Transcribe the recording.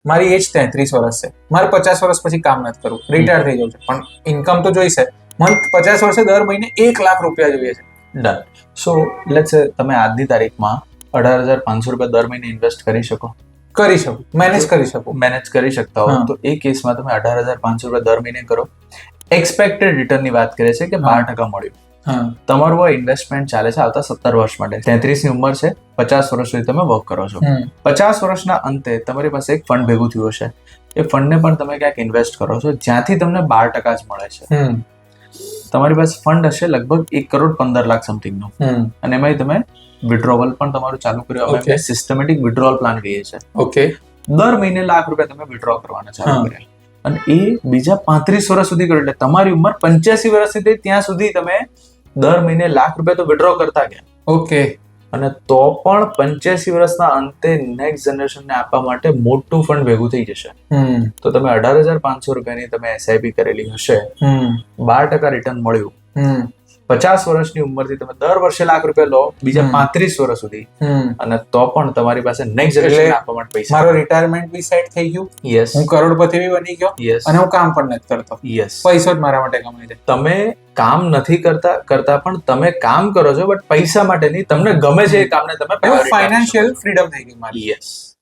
મારી એજ 33 વર્ષ છે, મારે 50 વર્ષ પછી કામ નથી કરવું, રિટાયર થઈ જવું છે, પણ ઇન્કમ તો જોઈશે. મને 50 વર્ષે દર મહિને 1 લાખ રૂપિયા જોઈએ છે. ડન. સો લેટ્સ સે તમે આજની તારીખમાં 18,500 રૂપિયા દર મહિને ઇન્વેસ્ટ કરી શકો, કરી શકું, મેનેજ કરી શકું. મેનેજ કરી શકતા હો, હા. તો એ કેસમાં તમે 18,500 રૂપિયા દર મહિને કરો. એક્સપેક્ટેડ રિટર્નની વાત કરે છે કે 12% મળ્યું. હા તમારું આ ઇન્વેસ્ટમેન્ટ ચાલે છે આવતા 17 વર્ષ માટે. 33 ની ઉંમર છે, 50 વર્ષ સુધી તમે વર્ક કરો છો. 50 વર્ષના અંતે તમારી પાસે એક ફંડ ભેગું થયું હશે. એ ફંડને પણ તમે ક્યાંક ઇન્વેસ્ટ કરો છો, જ્યાંથી તમને 12% જ મળે છે. તમારી પાસે ફંડ હશે લગભગ 1,15,00,000 સમથિંગનું, અને એમાં તમે વિડ્રોવલ પણ તમારું ચાલુ કર્યું. Okay. અમે સિસ્ટમેટિક વિડ્રોવલ પ્લાન કહીએ છીએ. ઓકે. દર મહિને લાખ રૂપિયા તમે વિડ્રો કરવાના ચાલુ હા. કર્યા, અને એ બીજા 35 વર્ષ સુધી કર્યું. એટલે તમારી ઉંમર 85 વર્ષની થઈ ત્યાં સુધી તમે દર મહિને લાખ રૂપિયા તો વિડ્રો કરતા ગયા. ઓકે. અને તો પણ 85 વર્ષના અંતે નેક્સ્ટ જનરેશનને આપવા માટે મોટું ફંડ ભેગું થઈ જશે. તો તમે 18,500 રૂપિયાની તમે એસઆઈપી કરેલી હશે, 12% રિટર્ન મળ્યું. 50 વર્ષની ઉંમરથી તમે દર વર્ષે લાખ રૂપિયા લો બીજા 35 વર્ષ સુધી, અને તો પણ તમારી પાસે નેક્સ્ટ જનરેશન આપવા માટે પૈસા. મારો રિટાયરમેન્ટ બી સેટ થઈ ગયું, યસ, હું કરોડપતિ બી બની ગયો, યસ, અને હું કામ પણ નથી કરતો, યસ. પૈસો જ મારા માટે કમાઈ જાય. તમે કામ નથી કરતા પણ તમે કામ કરો છો, બટ પૈસા માટે નહીં. તમને ગમે છે એ કામને તમે ફાઇનાન્શિયલ ફ્રીડમ થઈ ગઈ મારી. યસ.